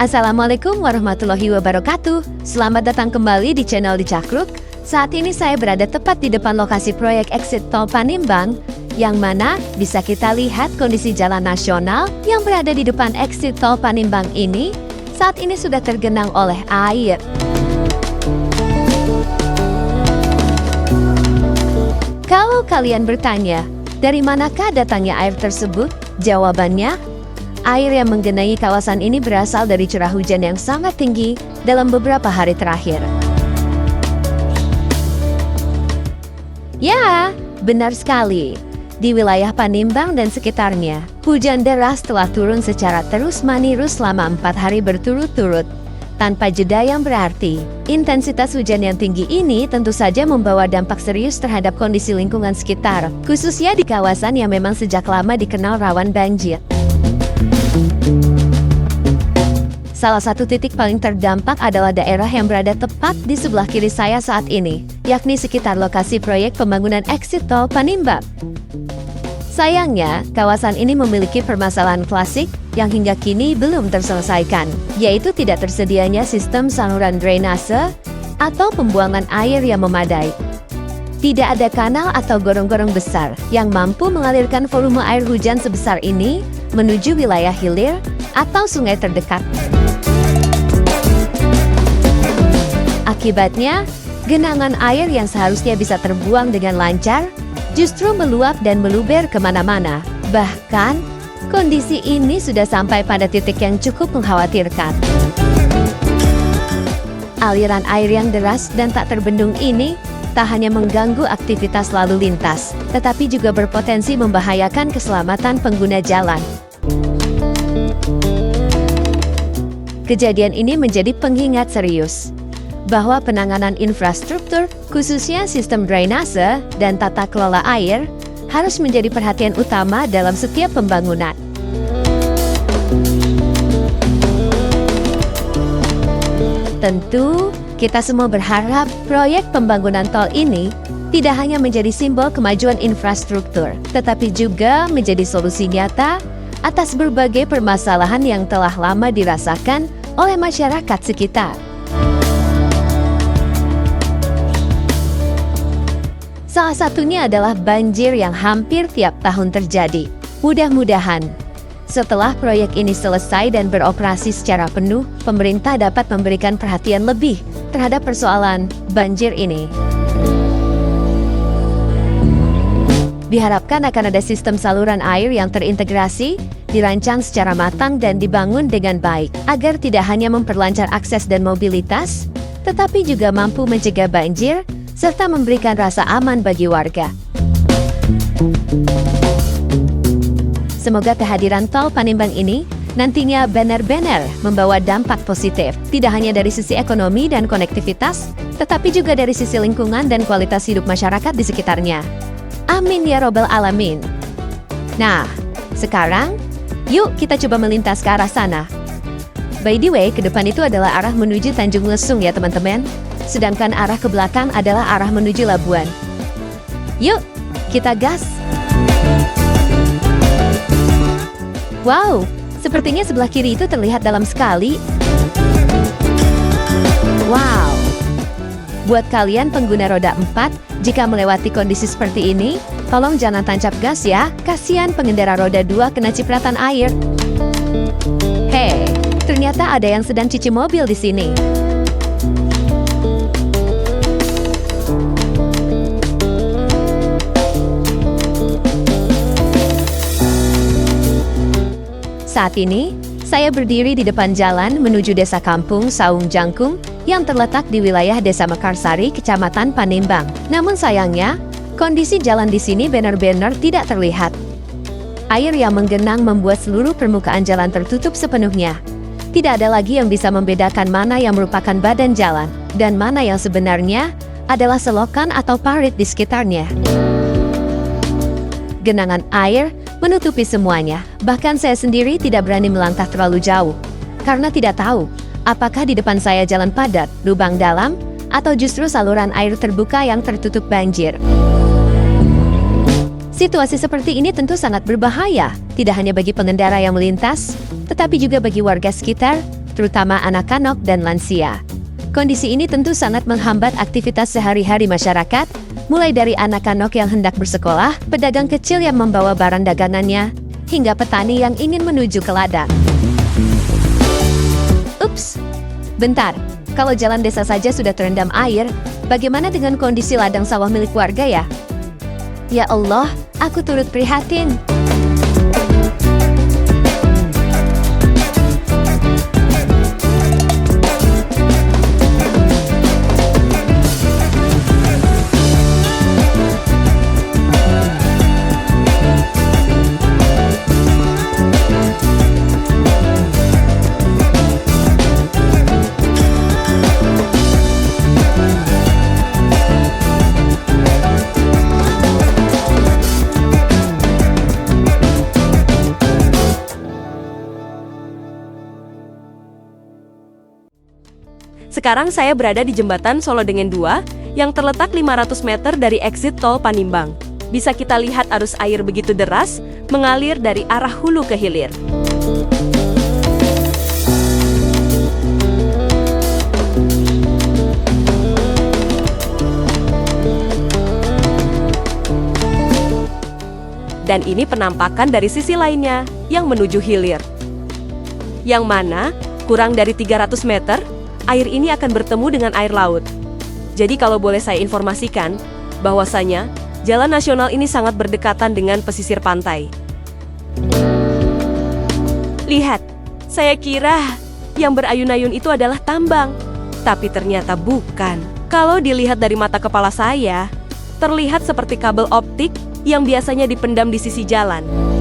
Assalamualaikum warahmatullahi wabarakatuh. Selamat datang kembali di channel Dicakruk. Saat ini saya berada tepat di depan lokasi proyek exit tol Panimbang, yang mana bisa kita lihat kondisi jalan nasional yang berada di depan exit tol Panimbang ini saat ini sudah tergenang oleh air. Kalau kalian bertanya, dari manakah datangnya air tersebut? Jawabannya, air yang menggenangi kawasan ini berasal dari curah hujan yang sangat tinggi dalam beberapa hari terakhir. Ya, benar sekali. Di wilayah Panimbang dan sekitarnya, hujan deras telah turun secara terus-menerus selama 4 hari berturut-turut, tanpa jeda yang berarti. Intensitas hujan yang tinggi ini tentu saja membawa dampak serius terhadap kondisi lingkungan sekitar, khususnya di kawasan yang memang sejak lama dikenal rawan banjir. Salah satu titik paling terdampak adalah daerah yang berada tepat di sebelah kiri saya saat ini, yakni sekitar lokasi proyek pembangunan exit tol Panimbang. Sayangnya, kawasan ini memiliki permasalahan klasik yang hingga kini belum terselesaikan, yaitu tidak tersedianya sistem saluran drainase atau pembuangan air yang memadai. Tidak ada kanal atau gorong-gorong besar yang mampu mengalirkan volume air hujan sebesar ini menuju wilayah hilir atau sungai terdekat. Akibatnya, genangan air yang seharusnya bisa terbuang dengan lancar justru meluap dan meluber kemana-mana. Bahkan, kondisi ini sudah sampai pada titik yang cukup mengkhawatirkan. Aliran air yang deras dan tak terbendung ini tak hanya mengganggu aktivitas lalu lintas, tetapi juga berpotensi membahayakan keselamatan pengguna jalan. Kejadian ini menjadi pengingat serius bahwa penanganan infrastruktur, khususnya sistem drainase dan tata kelola air, harus menjadi perhatian utama dalam setiap pembangunan. Tentu, kita semua berharap proyek pembangunan tol ini tidak hanya menjadi simbol kemajuan infrastruktur, tetapi juga menjadi solusi nyata atas berbagai permasalahan yang telah lama dirasakan oleh masyarakat sekitar. Salah satunya adalah banjir yang hampir tiap tahun terjadi. Mudah-mudahan, setelah proyek ini selesai dan beroperasi secara penuh, pemerintah dapat memberikan perhatian lebih terhadap persoalan banjir ini. Diharapkan akan ada sistem saluran air yang terintegrasi, dirancang secara matang dan dibangun dengan baik, agar tidak hanya memperlancar akses dan mobilitas, tetapi juga mampu mencegah banjir, serta memberikan rasa aman bagi warga. Semoga kehadiran tol Panimbang ini nantinya benar-benar membawa dampak positif, tidak hanya dari sisi ekonomi dan konektivitas, tetapi juga dari sisi lingkungan dan kualitas hidup masyarakat di sekitarnya. Amin ya robbal alamin. Nah, sekarang, yuk kita coba melintas ke arah sana. By the way, ke depan itu adalah arah menuju Tanjung Lesung ya teman-teman. Sedangkan arah ke belakang adalah arah menuju Labuan. Yuk, kita gas! Wow, sepertinya sebelah kiri itu terlihat dalam sekali. Wow! Buat kalian pengguna roda 4, jika melewati kondisi seperti ini, tolong jangan tancap gas ya, kasihan pengendara roda 2 kena cipratan air. Hei, ternyata ada yang sedang cuci mobil di sini. Saat ini, saya berdiri di depan jalan menuju Desa Kampung Saung Jangkung yang terletak di wilayah Desa Mekarsari, Kecamatan Panimbang. Namun sayangnya, kondisi jalan di sini benar-benar tidak terlihat. Air yang menggenang membuat seluruh permukaan jalan tertutup sepenuhnya. Tidak ada lagi yang bisa membedakan mana yang merupakan badan jalan dan mana yang sebenarnya adalah selokan atau parit di sekitarnya. Genangan air menutupi semuanya. Bahkan saya sendiri tidak berani melangkah terlalu jauh, karena tidak tahu apakah di depan saya jalan padat, lubang dalam, atau justru saluran air terbuka yang tertutup banjir. Situasi seperti ini tentu sangat berbahaya, tidak hanya bagi pengendara yang melintas, tetapi juga bagi warga sekitar, terutama anak-anak dan lansia. Kondisi ini tentu sangat menghambat aktivitas sehari-hari masyarakat, mulai dari anak-anak yang hendak bersekolah, pedagang kecil yang membawa barang dagangannya, hingga petani yang ingin menuju ke ladang. Ups, bentar. Kalau jalan desa saja sudah terendam air, bagaimana dengan kondisi ladang sawah milik warga ya? Ya Allah, aku turut prihatin. Sekarang saya berada di jembatan Solo Dengen 2 yang terletak 500 meter dari exit tol Panimbang. Bisa kita lihat arus air begitu deras mengalir dari arah hulu ke hilir. Dan ini penampakan dari sisi lainnya yang menuju hilir. Yang mana kurang dari 300 meter air ini akan bertemu dengan air laut. Jadi kalau boleh saya informasikan, bahwasanya jalan nasional ini sangat berdekatan dengan pesisir pantai. Lihat, saya kira yang berayun-ayun itu adalah tambang, tapi ternyata bukan. Kalau dilihat dari mata kepala saya, terlihat seperti kabel optik yang biasanya dipendam di sisi jalan.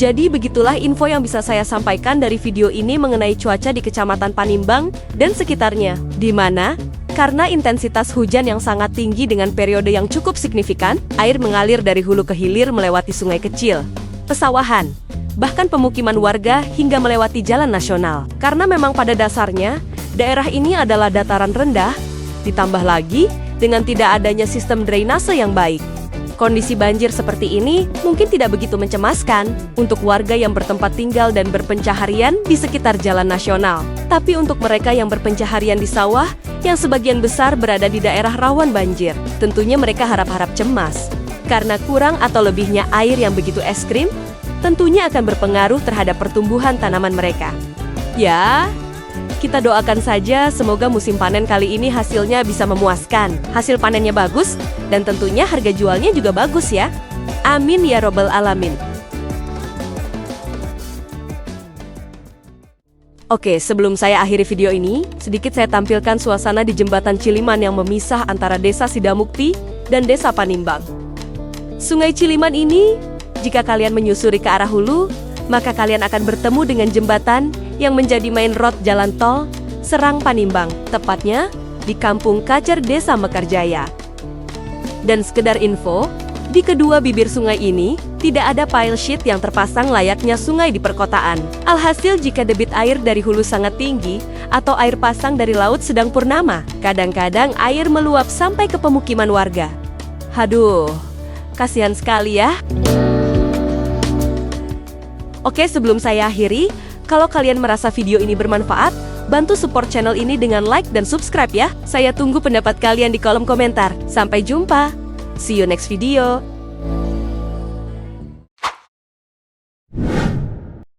Jadi begitulah info yang bisa saya sampaikan dari video ini mengenai cuaca di Kecamatan Panimbang dan sekitarnya. Di mana, karena intensitas hujan yang sangat tinggi dengan periode yang cukup signifikan, air mengalir dari hulu ke hilir melewati sungai kecil, pesawahan, bahkan pemukiman warga hingga melewati jalan nasional. Karena memang pada dasarnya, daerah ini adalah dataran rendah, ditambah lagi dengan tidak adanya sistem drainase yang baik. Kondisi banjir seperti ini mungkin tidak begitu mencemaskan untuk warga yang bertempat tinggal dan berpencaharian di sekitar jalan nasional. Tapi untuk mereka yang berpencaharian di sawah, yang sebagian besar berada di daerah rawan banjir, tentunya mereka harap-harap cemas. Karena kurang atau lebihnya air yang begitu ekstrim, tentunya akan berpengaruh terhadap pertumbuhan tanaman mereka. Ya, kita doakan saja semoga musim panen kali ini hasilnya bisa memuaskan. Hasil panennya bagus dan tentunya harga jualnya juga bagus ya. Amin ya robbal alamin. Oke, sebelum saya akhiri video ini, sedikit saya tampilkan suasana di jembatan Ciliman yang memisah antara Desa Sidamukti dan Desa Panimbang. Sungai Ciliman ini, jika kalian menyusuri ke arah hulu, maka kalian akan bertemu dengan jembatan yang menjadi main road jalan tol Serang Panimbang, tepatnya di Kampung Kacer Desa Mekarjaya. Dan sekedar info, di kedua bibir sungai ini tidak ada pile sheet yang terpasang layaknya sungai di perkotaan. Alhasil jika debit air dari hulu sangat tinggi atau air pasang dari laut sedang purnama, kadang-kadang air meluap sampai ke pemukiman warga. Haduh, kasihan sekali ya. Oke, sebelum saya akhiri, kalau kalian merasa video ini bermanfaat, bantu support channel ini dengan like dan subscribe ya. Saya tunggu pendapat kalian di kolom komentar. Sampai jumpa. See you next video.